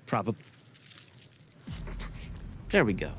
Probably. There we go.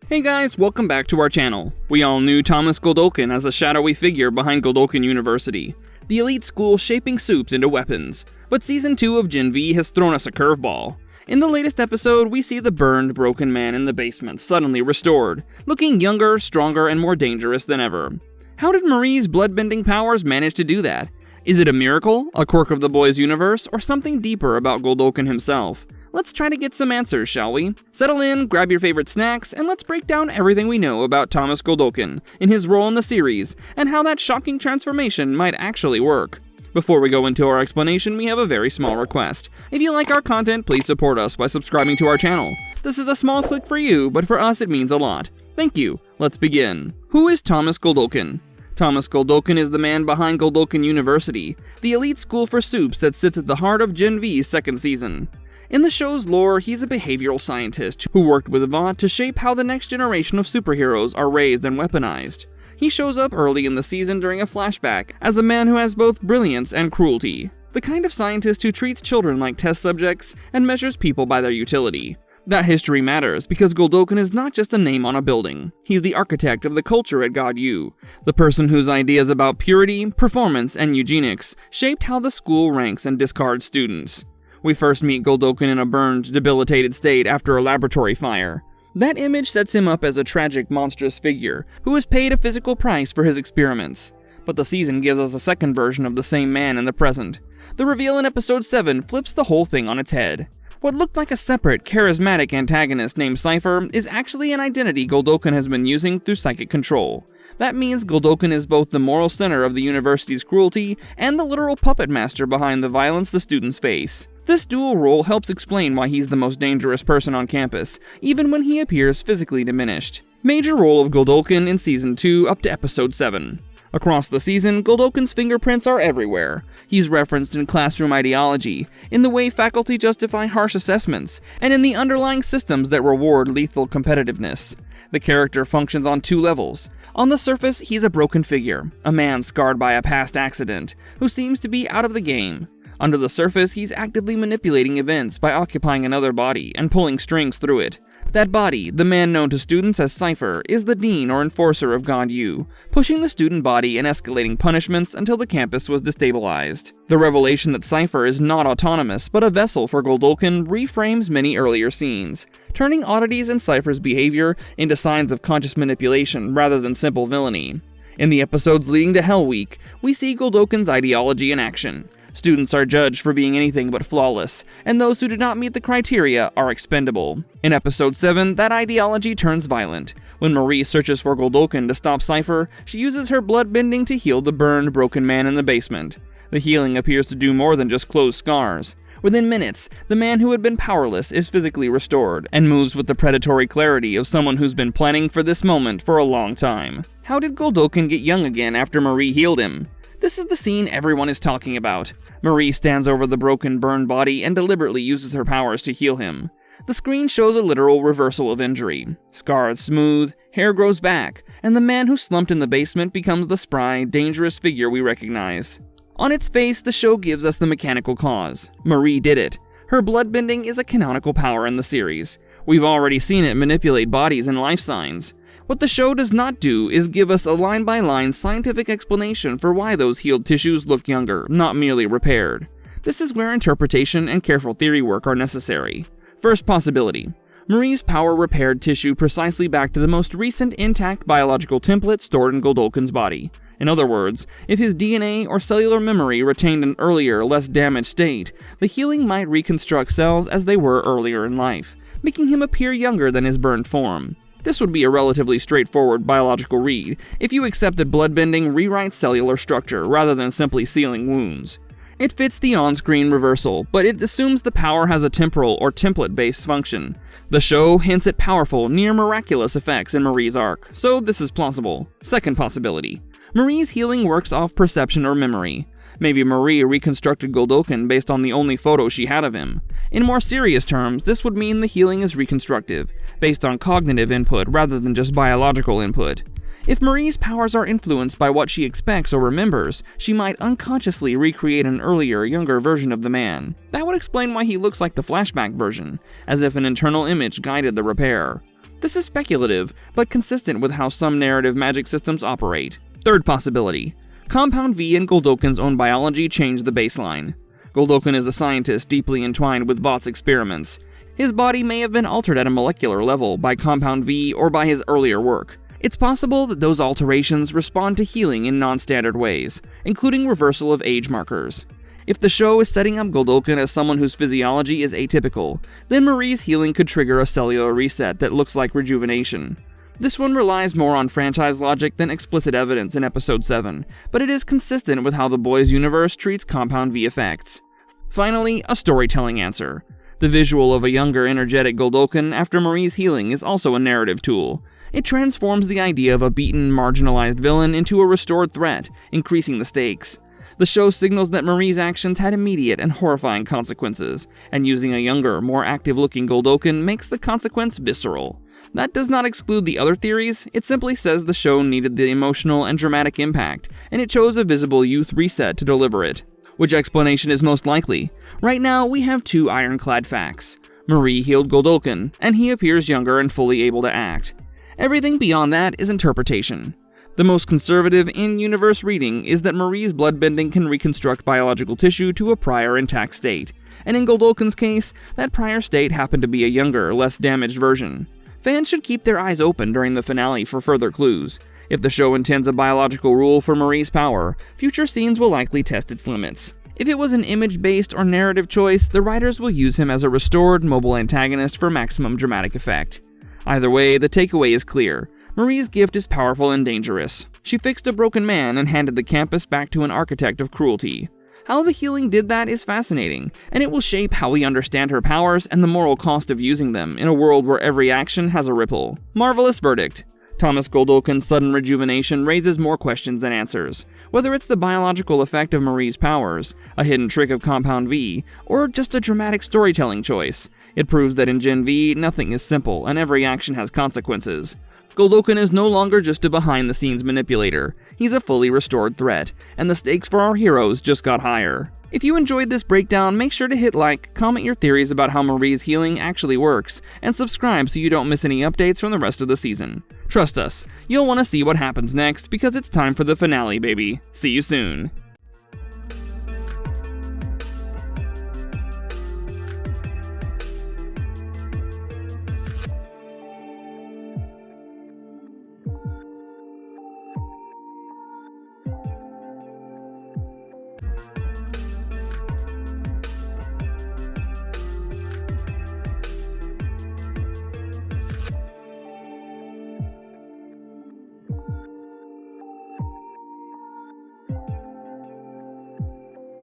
Hey guys, welcome back to our channel. We all knew Thomas Godolkin as a shadowy figure behind Godolkin University, the elite school shaping Supes into weapons. But Season 2 of Gen V has thrown us a curveball. In the latest episode, we see the burned, broken man in the basement suddenly restored, looking younger, stronger, and more dangerous than ever. How did Marie's bloodbending powers manage to do that? Is it a miracle, a quirk of the boys' universe, or something deeper about Godolkin himself? Let's try to get some answers, shall we? Settle in, grab your favorite snacks, and let's break down everything we know about Thomas Godolkin, in his role in the series, and how that shocking transformation might actually work. Before we go into our explanation, we have a very small request. If you like our content, please support us by subscribing to our channel. This is a small click for you, but for us it means a lot. Thank you. Let's begin. Who is Thomas Godolkin? Thomas Godolkin is the man behind Godolkin University, the elite school for Supes that sits at the heart of Gen V's second season. In the show's lore, he's a behavioral scientist who worked with Vought to shape how the next generation of superheroes are raised and weaponized. He shows up early in the season during a flashback as a man who has both brilliance and cruelty, the kind of scientist who treats children like test subjects and measures people by their utility. That history matters because Godolkin is not just a name on a building. He's the architect of the culture at God U, the person whose ideas about purity, performance, and eugenics shaped how the school ranks and discards students. We first meet Godolkin in a burned, debilitated state after a laboratory fire. That image sets him up as a tragic, monstrous figure who has paid a physical price for his experiments. But the season gives us a second version of the same man in the present. The reveal in episode 7 flips the whole thing on its head. What looked like a separate, charismatic antagonist named Cypher is actually an identity Godolkin has been using through psychic control. That means Godolkin is both the moral center of the university's cruelty and the literal puppet master behind the violence the students face. This dual role helps explain why he's the most dangerous person on campus, even when he appears physically diminished. Major role of Godolkin in Season 2 up to Episode 7. Across the season, Godolkin's fingerprints are everywhere. He's referenced in classroom ideology, in the way faculty justify harsh assessments, and in the underlying systems that reward lethal competitiveness. The character functions on two levels. On the surface, he's a broken figure, a man scarred by a past accident, who seems to be out of the game. Under the surface, he's actively manipulating events by occupying another body and pulling strings through it. That body, the man known to students as Cypher, is the dean or enforcer of God U, pushing the student body and escalating punishments until the campus was destabilized. The revelation that Cypher is not autonomous but a vessel for Godolkin reframes many earlier scenes, turning oddities in Cypher's behavior into signs of conscious manipulation rather than simple villainy. In the episodes leading to Hell Week, we see Godolkin's ideology in action. Students are judged for being anything but flawless, and those who do not meet the criteria are expendable. In Episode 7, that ideology turns violent. When Marie searches for Godolkin to stop Cypher, she uses her bloodbending to heal the burned, broken man in the basement. The healing appears to do more than just close scars. Within minutes, the man who had been powerless is physically restored, and moves with the predatory clarity of someone who's been planning for this moment for a long time. How did Godolkin get young again after Marie healed him? This is the scene everyone is talking about. Marie stands over the broken, burned body and deliberately uses her powers to heal him. The screen shows a literal reversal of injury. Scarred smooth, hair grows back, and the man who slumped in the basement becomes the spry, dangerous figure we recognize. On its face, the show gives us the mechanical cause. Marie did it. Her bloodbending is a canonical power in the series. We've already seen it manipulate bodies and life signs. What the show does not do is give us a line-by-line scientific explanation for why those healed tissues look younger, not merely repaired. This is where interpretation and careful theory work are necessary. First possibility. Marie's power repaired tissue precisely back to the most recent intact biological template stored in Godolkin's body. In other words, if his DNA or cellular memory retained an earlier, less damaged state, the healing might reconstruct cells as they were earlier in life, making him appear younger than his burned form. This would be a relatively straightforward biological read, if you accept that bloodbending rewrites cellular structure rather than simply sealing wounds. It fits the on-screen reversal, but it assumes the power has a temporal or template-based function. The show hints at powerful, near-miraculous effects in Marie's arc, so this is plausible. Second possibility. Marie's healing works off perception or memory. Maybe Marie reconstructed Godolkin based on the only photo she had of him. In more serious terms, this would mean the healing is reconstructive, based on cognitive input rather than just biological input. If Marie's powers are influenced by what she expects or remembers, she might unconsciously recreate an earlier, younger version of the man. That would explain why he looks like the flashback version, as if an internal image guided the repair. This is speculative, but consistent with how some narrative magic systems operate. Third possibility. Compound V and Godolkin's own biology change the baseline. Godolkin is a scientist deeply entwined with Vought's experiments. His body may have been altered at a molecular level by Compound V or by his earlier work. It's possible that those alterations respond to healing in non-standard ways, including reversal of age markers. If the show is setting up Godolkin as someone whose physiology is atypical, then Marie's healing could trigger a cellular reset that looks like rejuvenation. This one relies more on franchise logic than explicit evidence in Episode 7, but it is consistent with how the boys' universe treats Compound V effects. Finally, a storytelling answer. The visual of a younger, energetic Godolkin after Marie's healing is also a narrative tool. It transforms the idea of a beaten, marginalized villain into a restored threat, increasing the stakes. The show signals that Marie's actions had immediate and horrifying consequences, and using a younger, more active-looking Godolkin makes the consequence visceral. That does not exclude the other theories, it simply says the show needed the emotional and dramatic impact, and it chose a visible youth reset to deliver it. Which explanation is most likely? Right now, we have two ironclad facts. Marie healed Godolkin, and he appears younger and fully able to act. Everything beyond that is interpretation. The most conservative in-universe reading is that Marie's bloodbending can reconstruct biological tissue to a prior intact state, and in Godolkin's case, that prior state happened to be a younger, less damaged version. Fans should keep their eyes open during the finale for further clues. If the show intends a biological rule for Marie's power, future scenes will likely test its limits. If it was an image-based or narrative choice, the writers will use him as a restored, mobile antagonist for maximum dramatic effect. Either way, the takeaway is clear. Marie's gift is powerful and dangerous. She fixed a broken man and handed the campus back to an architect of cruelty. How the healing did that is fascinating, and it will shape how we understand her powers and the moral cost of using them in a world where every action has a ripple. Marvelous verdict. Thomas Godolkin's sudden rejuvenation raises more questions than answers. Whether it's the biological effect of Marie's powers, a hidden trick of Compound V, or just a dramatic storytelling choice, it proves that in Gen V, nothing is simple and every action has consequences. Godolkin is no longer just a behind-the-scenes manipulator. He's a fully restored threat, and the stakes for our heroes just got higher. If you enjoyed this breakdown, make sure to hit like, comment your theories about how Marie's healing actually works, and subscribe so you don't miss any updates from the rest of the season. Trust us, you'll want to see what happens next because it's time for the finale, baby. See you soon.